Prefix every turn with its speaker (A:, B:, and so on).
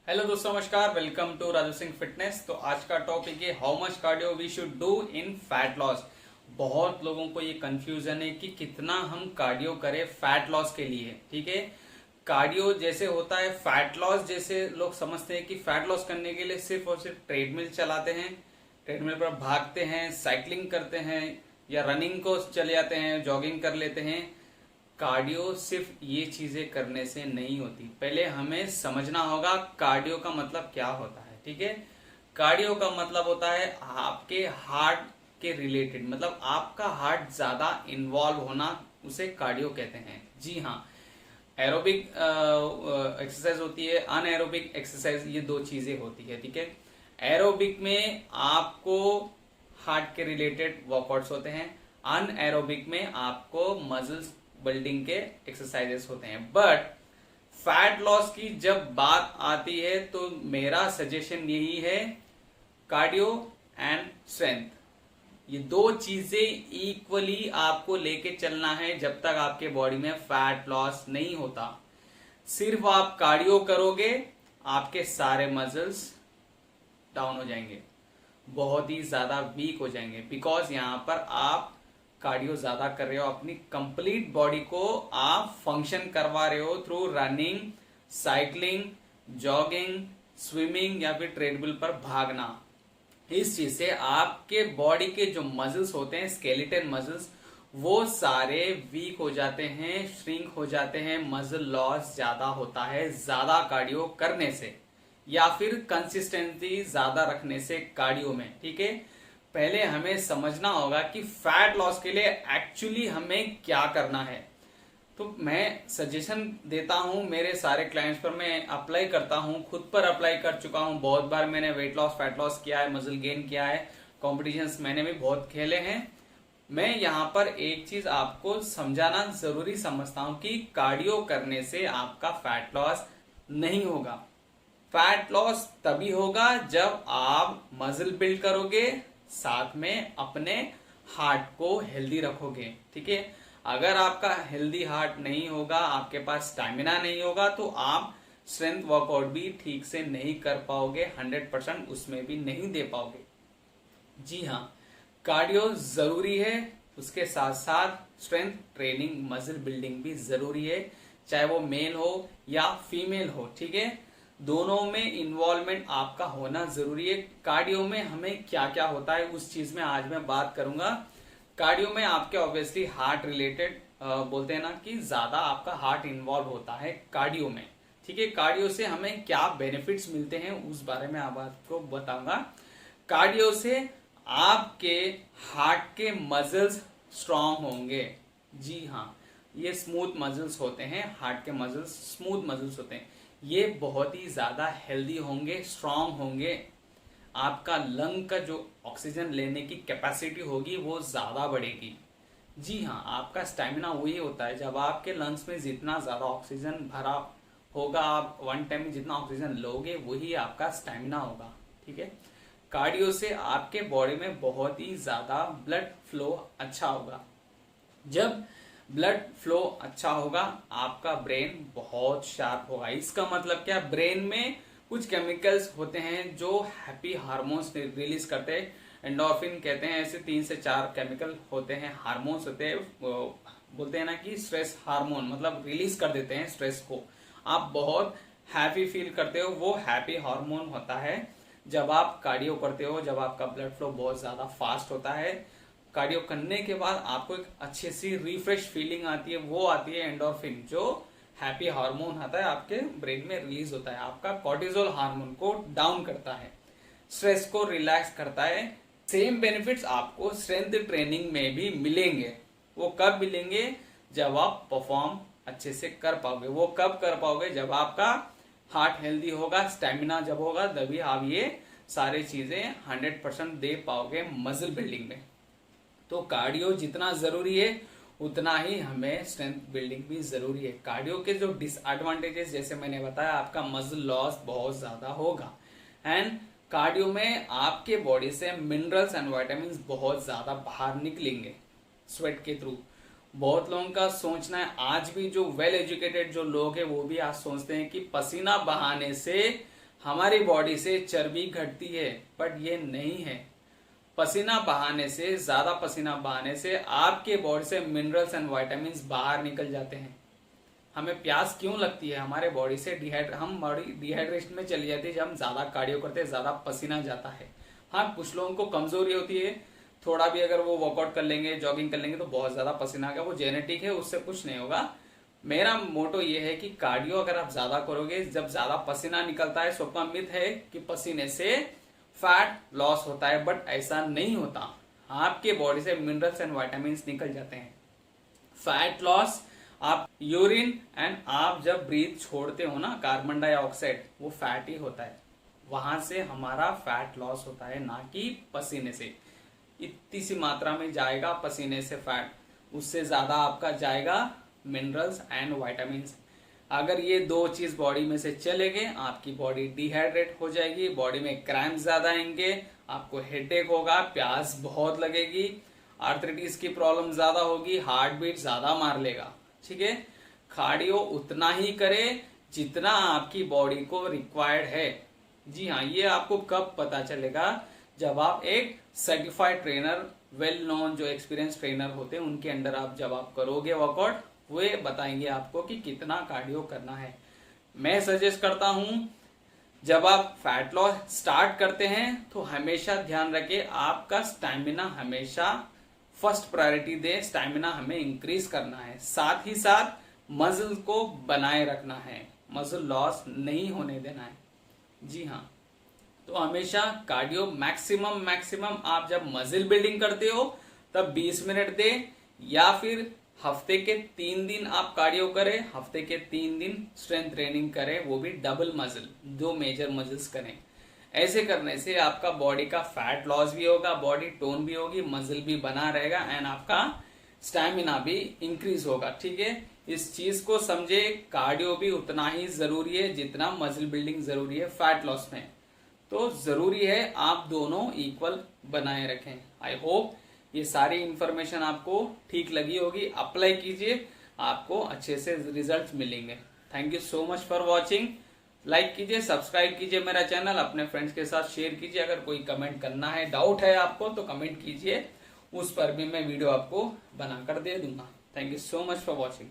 A: Hello दोस्तों, नमस्कार। Welcome to Raju Singh fitness. तो आज का टॉपिक है how much cardio we should do in fat loss. बहुत लोगों को ये कंफ्यूजन है कि कितना हम कार्डियो करें फैट लॉस के लिए। ठीक है, कार्डियो जैसे होता है फैट लॉस, जैसे लोग समझते हैं कि फैट लॉस करने के लिए सिर्फ और सिर्फ ट्रेडमिल चलाते हैं, ट्रेडमिल पर भागते हैं, साइकिलिंग करते हैं या रनिंग को चले जाते हैं, जॉगिंग कर लेते हैं। कार्डियो सिर्फ ये चीजें करने से नहीं होती। पहले हमें समझना होगा कार्डियो का मतलब क्या होता है। ठीक है, कार्डियो का मतलब होता है आपके हार्ट के रिलेटेड, मतलब आपका हार्ट ज्यादा इन्वॉल्व होना, उसे कार्डियो कहते हैं। जी हाँ, एरोबिक एक्सरसाइज होती है, अनएरोबिक एक्सरसाइज, ये दो चीजें होती है। ठीक है, एरोबिक में आपको हार्ट के रिलेटेड वर्कआउट्स होते हैं, अनएरोबिक में आपको मसल्स बिल्डिंग के एक्सरसाइजेस होते हैं। बट फैट लॉस की जब बात आती है तो मेरा सजेशन यही है, कार्डियो एंड स्ट्रेंथ, ये दो चीजें इक्वली आपको लेके चलना है जब तक आपके बॉडी में फैट लॉस नहीं होता। सिर्फ आप कार्डियो करोगे, आपके सारे मसल्स डाउन हो जाएंगे, बहुत ही ज्यादा वीक हो जाएंगे, बिकॉज यहां पर आप कार्डियो ज्यादा कर रहे हो, अपनी कंप्लीट बॉडी को आप फंक्शन करवा रहे हो through running, cycling, jogging, swimming या फिर ट्रेडमिल पर भागना। इस चीज से आपके बॉडी के जो मसल्स होते हैं, स्केलेटन मसल्स, वो सारे वीक हो जाते हैं, श्रिंक हो जाते हैं, मसल लॉस ज्यादा होता है ज्यादा कार्डियो करने से या फिर कंसिस्टेंसी ज्यादा रखने से कार्डियो में। ठीक है, पहले हमें समझना होगा कि फैट लॉस के लिए एक्चुअली हमें क्या करना है। तो मैं सजेशन देता हूं, मेरे सारे क्लाइंट्स पर मैं अप्लाई करता हूं, खुद पर अप्लाई कर चुका हूं। बहुत बार मैंने वेट लॉस फैट लॉस किया है, मसल गेन किया है, कॉम्पिटिशन्स मैंने भी बहुत खेले हैं। मैं यहां पर एक चीज आपको समझाना जरूरी समझता हूं कि कार्डियो करने से आपका फैट लॉस नहीं होगा। फैट लॉस तभी होगा जब आप मसल बिल्ड करोगे, साथ में अपने हार्ट को हेल्दी रखोगे। ठीक है, अगर आपका हेल्दी हार्ट नहीं होगा, आपके पास स्टैमिना नहीं होगा, तो आप स्ट्रेंथ वर्कआउट भी ठीक से नहीं कर पाओगे, 100% उसमें भी नहीं दे पाओगे। जी हाँ, कार्डियो जरूरी है, उसके साथ साथ स्ट्रेंथ ट्रेनिंग, मसल बिल्डिंग भी जरूरी है, चाहे वो मेल हो या फीमेल हो। ठीक है, दोनों में इन्वॉल्वमेंट आपका होना जरूरी है। कार्डियो में हमें क्या क्या होता है उस चीज में आज मैं बात करूंगा। कार्डियो में आपके ऑब्वियसली हार्ट रिलेटेड बोलते हैं ना कि ज्यादा आपका हार्ट इन्वॉल्व होता है कार्डियो में। ठीक है, कार्डियो से हमें क्या बेनिफिट्स मिलते हैं उस बारे में आप आपको बताऊंगा। कार्डियो से आपके हार्ट के मसल्स स्ट्रांग होंगे। जी हाँ, ये स्मूथ मसल्स होते हैं, हार्ट के मसल्स स्मूथ मसल्स होते हैं, ये बहुत ही ज्यादा हेल्दी होंगे, स्ट्रांग होंगे। आपका लंग का जो ऑक्सीजन लेने की कैपेसिटी होगी वो ज्यादा बढ़ेगी। जी हाँ, आपका स्टैमिना वही होता है, जब आपके लंग्स में जितना ज्यादा ऑक्सीजन भरा होगा, आप वन टाइम में जितना ऑक्सीजन लोगे वही आपका स्टैमिना होगा। ठीक है, कार्डियो से आपके बॉडी में बहुत ही ज्यादा ब्लड फ्लो अच्छा होगा। जब ब्लड फ्लो अच्छा होगा, आपका ब्रेन बहुत शार्प होगा। इसका मतलब क्या, ब्रेन में कुछ केमिकल्स होते हैं जो हैप्पी हार्मोन्स रिलीज करते हैं, एंडोर्फिन कहते हैं, ऐसे 3 से 4 केमिकल होते हैं, हार्मोन्स होते हैं, बोलते हैं ना कि स्ट्रेस हार्मोन, मतलब रिलीज कर देते हैं स्ट्रेस को, आप बहुत हैप्पी फील करते हो, वो हैप्पी हार्मोन होता है जब आप कार्डियो करते हो, जब आपका ब्लड फ्लो बहुत ज्यादा फास्ट होता है। कार्डियो करने के बाद आपको एक अच्छी सी रिफ्रेश फीलिंग आती है, वो आती है एंडोर्फिन, जो हैप्पी हार्मोन आता है, आपके ब्रेन में रिलीज होता है, आपका कॉर्टिसोल हार्मोन को डाउन करता है, स्ट्रेस को रिलैक्स करता है। सेम बेनिफिट्स आपको स्ट्रेंथ ट्रेनिंग में भी मिलेंगे। वो कब मिलेंगे, जब आप परफॉर्म अच्छे से कर पाओगे। वो कब कर पाओगे, जब आपका हार्ट हेल्दी होगा, स्टैमिना जब होगा, तभी आप ये सारी चीजें 100% दे पाओगे मसल बिल्डिंग में। तो कार्डियो जितना जरूरी है उतना ही हमें स्ट्रेंथ बिल्डिंग भी जरूरी है। कार्डियो के जो डिसएडवांटेजेस, जैसे मैंने बताया, आपका मसल लॉस बहुत ज्यादा होगा, एंड कार्डियो में आपके बॉडी से मिनरल्स एंड विटामिन्स बहुत ज्यादा बाहर निकलेंगे स्वेट के थ्रू। बहुत लोगों का सोचना है, आज भी जो वेल एजुकेटेड जो लोग हैं वो भी आज सोचते हैं कि पसीना बहाने से हमारी बॉडी से चर्बी घटती है, बट ये नहीं है। पसीना बहाने से, ज्यादा पसीना बहाने से आपके बॉडी से मिनरल्स एंड विटामिन्स बाहर निकल जाते हैं। हमें प्यास क्यों लगती है? हमारे बॉडी से हम बॉडी डिहाइड्रेशन में चली जाती है जब हम ज्यादा कार्डियो करते हैं, ज्यादा पसीना जाता है। हाँ, कुछ लोगों को कमजोरी होती है, थोड़ा भी अगर वो वर्कआउट कर लेंगे, जॉगिंग कर लेंगे तो बहुत ज्यादा पसीना आएगा, वो जेनेटिक है, उससे कुछ नहीं होगा। मेरा मोटो ये है कि कार्डियो अगर आप ज्यादा करोगे, जब ज्यादा पसीना निकलता है, सबका मिथ है कि पसीने से फैट लॉस होता है, बट ऐसा नहीं होता। आपके बॉडी से मिनरल्स एंड विटामिन्स निकल जाते हैं। फैट लॉस आप यूरिन एंड आप जब ब्रीथ छोड़ते हो ना, कार्बन डाइऑक्साइड, वो फैट ही होता है, वहां से हमारा फैट लॉस होता है, ना कि पसीने से। इतनी सी मात्रा में जाएगा पसीने से फैट, उससे ज्यादा आपका जाएगा मिनरल्स एंड विटामिन्स। अगर ये दो चीज बॉडी में से चले गए, आपकी बॉडी डिहाइड्रेट हो जाएगी, बॉडी में क्रैम्प ज्यादा आएंगे, आपको हेडेक होगा, प्यास बहुत लगेगी, आर्थराइटिस की प्रॉब्लम ज्यादा होगी, हार्ट बीट ज्यादा मार लेगा। ठीक है, कार्डियो उतना ही करे जितना आपकी बॉडी को रिक्वायर्ड है। जी हाँ, ये आपको कब पता चलेगा? जब आप एक सर्टिफाइड ट्रेनर, वेल नोन जो एक्सपीरियंस ट्रेनर होते हैं, उनके अंडर आप जब आप करोगे वर्कआउट, वे बताएंगे आपको कि कितना कार्डियो करना है। मैं सजेस्ट करता हूं, जब आप फैट लॉस स्टार्ट करते हैं तो हमेशा ध्यान रखें आपका स्टैमिना हमेशा फर्स्ट प्रायोरिटी दे। स्टैमिना हमें इंक्रीज करना है, साथ ही साथ मसल को बनाए रखना है, मसल लॉस नहीं होने देना है। जी हाँ, तो हमेशा कार्डियो मैक्सिमम आप जब मसल बिल्डिंग करते हो तब 20 मिनट दे, या फिर हफ्ते के 3 दिन आप कार्डियो करें, हफ्ते के 3 दिन स्ट्रेंथ ट्रेनिंग करें, वो भी डबल मसल, 2 मेजर मसल्स करें। ऐसे करने से आपका बॉडी का फैट लॉस भी होगा, बॉडी टोन भी होगी, मसल भी बना रहेगा एंड आपका स्टैमिना भी इंक्रीज होगा। ठीक है, इस चीज को समझे, कार्डियो भी उतना ही जरूरी है जितना मसल बिल्डिंग जरूरी है फैट लॉस में। तो जरूरी है आप दोनों इक्वल बनाए रखें। आई होप ये सारी इंफॉर्मेशन आपको ठीक लगी होगी, अप्लाई कीजिए, आपको अच्छे से रिजल्ट्स मिलेंगे। Thank you so much for watching. Like कीजिए, सब्सक्राइब कीजिए मेरा चैनल, अपने फ्रेंड्स के साथ शेयर कीजिए। अगर कोई कमेंट करना है, डाउट है आपको, तो कमेंट कीजिए, उस पर भी मैं वीडियो आपको बनाकर दे दूंगा। Thank you so much for watching.